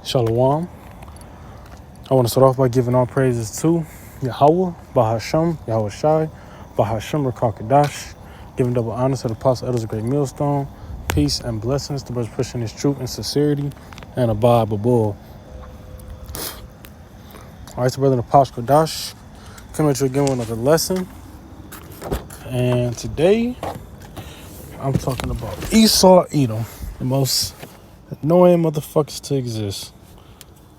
Shalom. I want to start off by giving all praises to Yahweh, Bahasham, Yahweh Shai, Bahasham Rakakadash, giving double honors to the apostle elders of Great Millstone, peace and blessings to brothers pushing his truth and sincerity, and abide Babul. All right, so brother Apostle Kadash, coming at you again with another lesson. And today, I'm talking about Esau Edom, the most annoying motherfuckers to exist.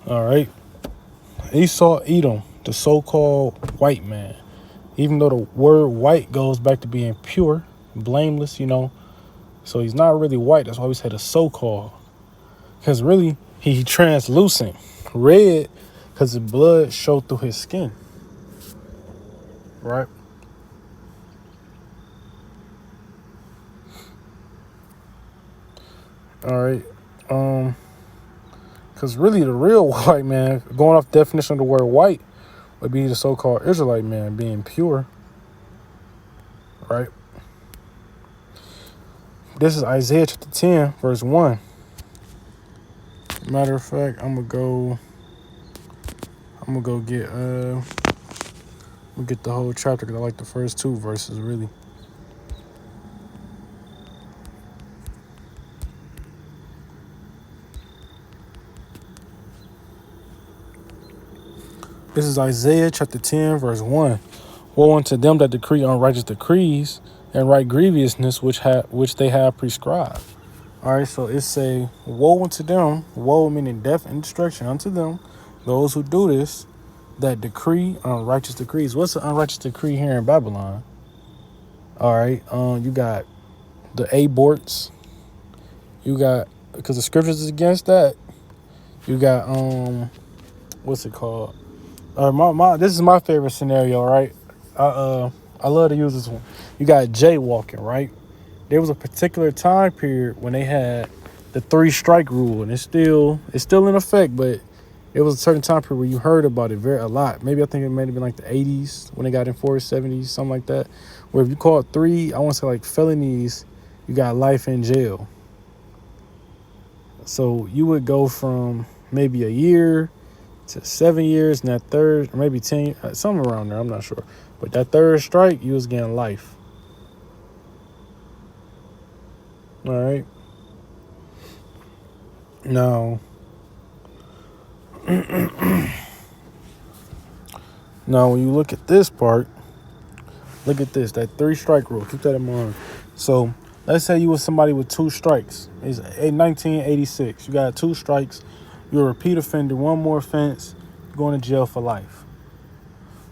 All right. Esau Edom, the so-called white man. Even though the word white goes back to being pure, blameless, So he's not really white. That's why we say the so-called. Because really, he translucent. Red, because the blood showed through his skin. Right? All right. Because really the real white man, going off the definition of the word white, would be the so-called Israelite man being pure. Right? This is Isaiah chapter 10, verse 1. Matter of fact, I'm gonna go get the whole chapter because I like the first two verses really. This is Isaiah chapter 10, verse 1. Woe unto them that decree unrighteous decrees and write grievousness which they have prescribed. All right, so it say, woe unto them, woe meaning death and destruction unto them, those who do this, that decree unrighteous decrees. What's an unrighteous decree here in Babylon? All right, you got the aborts. You got, because the scriptures is against that. You got what's it called? This is my favorite scenario, right? I love to use this one. You got jaywalking, right? There was a particular time period when they had the 3-strike rule, and it's still in effect, but it was a certain time period where you heard about it a lot. Maybe I think it might have been like the 80s when they got enforced, 70s, something like that. Where if you call it 3, I want to say like felonies, you got life in jail. So you would go from maybe a year to 7 years, and that third, or maybe 10, somewhere around there, I'm not sure. But that 3rd strike, you was getting life. All right. Now, when you look at this part, look at this, that 3-strike rule. Keep that in mind. So let's say you was somebody with 2 strikes. It's 1986. You got 2 strikes. You're a repeat offender, one more offense, going to jail for life.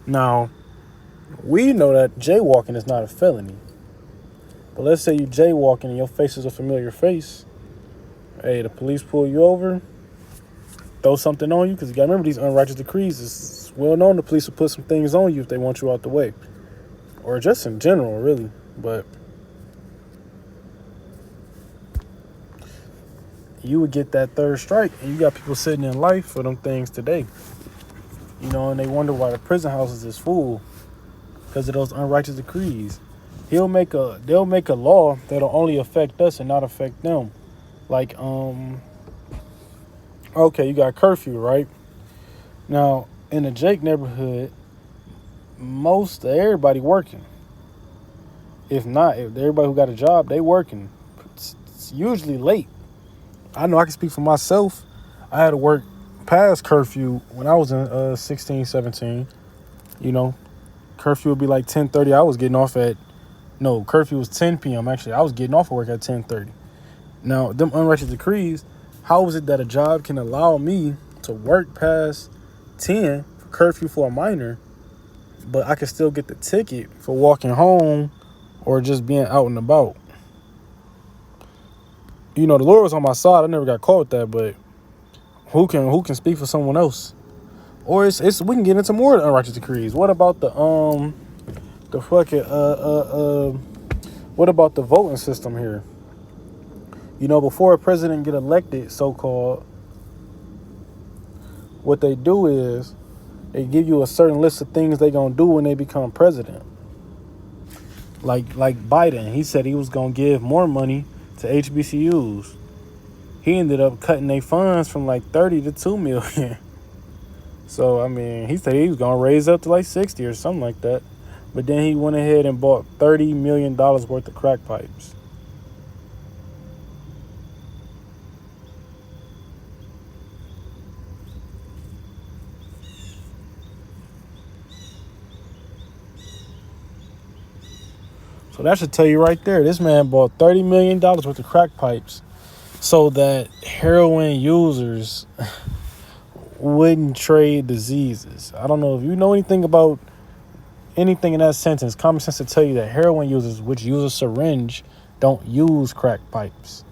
Now, we know that jaywalking is not a felony. But let's say you jaywalking and your face is a familiar face. Hey, the police pull you over, throw something on you, because you got to remember these unrighteous decrees. It's well known the police will put some things on you if they want you out the way. Or just in general, really. But you would get that 3rd strike, and you got people sitting in life for them things today. And they wonder why the prison houses is full because of those unrighteous decrees. They'll make a law that'll only affect us and not affect them. Like, okay, you got curfew, right? Now, in the Jake neighborhood, most everybody working. If everybody who got a job, they working. It's usually late. I know I can speak for myself. I had to work past curfew when I was in 16, 17. Curfew would be like 10:30. I was getting off at, no, curfew was 10 p.m. Actually, I was getting off of work at 10:30. Now, them unrighteous decrees, how is it that a job can allow me to work past 10 for curfew for a minor, but I can still get the ticket for walking home or just being out and about? The Lord was on my side. I never got caught with that, but who can speak for someone else? Or it's we can get into more unrighteous decrees. What about the what about the voting system here? Before a president get elected, so-called, what they do is they give you a certain list of things they gonna do when they become president. Like Biden, he said he was gonna give more money to HBCUs. he ended up cutting their funds from like 30 to 2 million. So I mean, he said he was gonna raise up to like 60 or something like that. But then he went ahead and bought $30 million worth of crack pipes. So that should tell you right there. This man bought $30 million worth of crack pipes so that heroin users wouldn't trade diseases. I don't know if you know anything about anything in that sentence. Common sense to tell you that heroin users, which use a syringe, don't use crack pipes.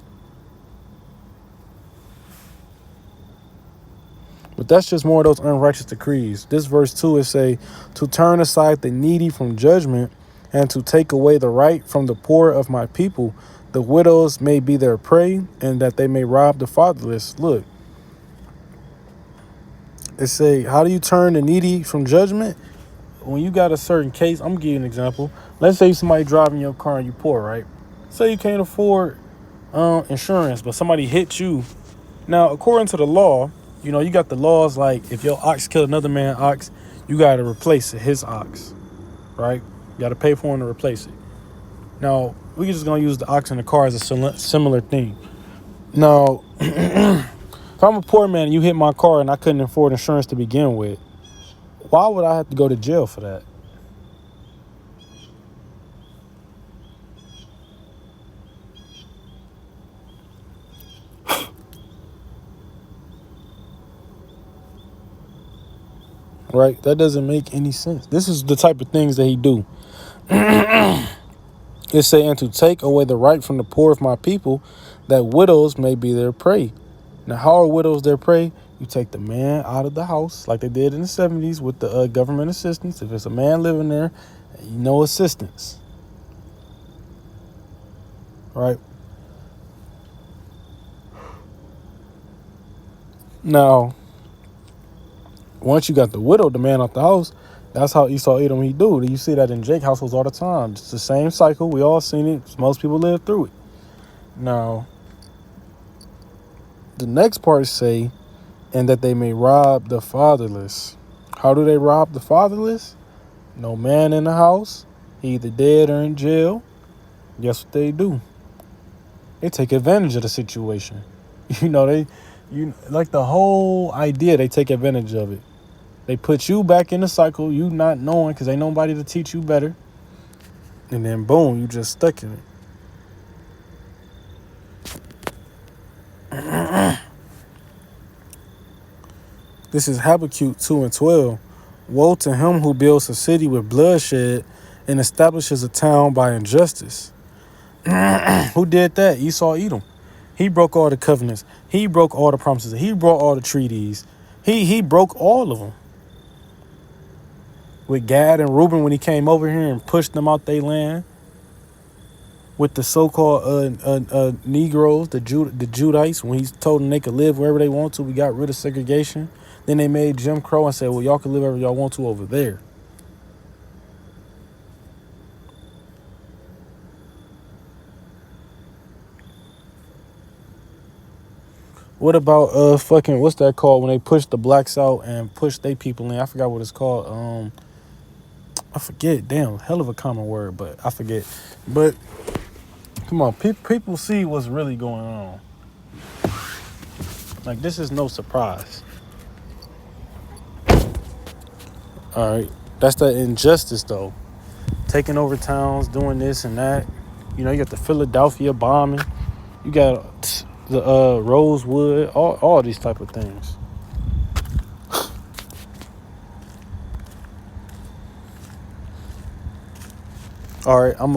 But that's just more of those unrighteous decrees. This verse 2 is say, to turn aside the needy from judgment and to take away the right from the poor of my people. The widows may be their prey and that they may rob the fatherless. Look, it say, how do you turn the needy from judgment? When you got a certain case, I'm gonna give you an example. Let's say somebody driving your car and you poor, right? Say you can't afford insurance, but somebody hit you. Now, according to the law, you got the laws like if your ox killed another man's ox, you got to replace his ox, right? You got to pay for him to replace it. Now, we're just going to use the ox in the car as a similar thing. Now, if I'm a poor man and you hit my car and I couldn't afford insurance to begin with, why would I have to go to jail for that? Right? That doesn't make any sense. This is the type of things that he do. It say, and to take away the right from the poor of my people, that widows may be their prey. Now, how are widows their prey? You take the man out of the house, like they did in the 70s with the government assistance. If it's a man living there, no assistance. Right? Now, once you got the widow, the man out the house, that's how Esau Edom he do. You see that in Jake households all the time. It's the same cycle. We all seen it. Most people live through it. Now, the next part say, and that they may rob the fatherless. How do they rob the fatherless? No man in the house, either dead or in jail. Guess what they do? They take advantage of the situation. Like the whole idea, they take advantage of it. They put you back in the cycle, you not knowing because ain't nobody to teach you better. And then boom, you just stuck in it. This is Habakkuk 2:12. Woe to him who builds a city with bloodshed and establishes a town by injustice. Who did that? Esau Edom. He broke all the covenants. He broke all the promises. He broke all the treaties. He broke all of them. With Gad and Reuben when he came over here and pushed them out their land. With the so-called Negroes, the Judites, when he told them they could live wherever they want to. We got rid of segregation. Then they made Jim Crow and said, well, y'all can live wherever y'all want to over there. What about what's that called when they push the blacks out and push they people in? I forgot what it's called. I forget. Damn, hell of a common word, but I forget. But come on, people see what's really going on. Like, this is no surprise. All right, that's the injustice though. Taking over towns, doing this and that. You got the Philadelphia bombing. You got the Rosewood, all these type of things. All right, I'm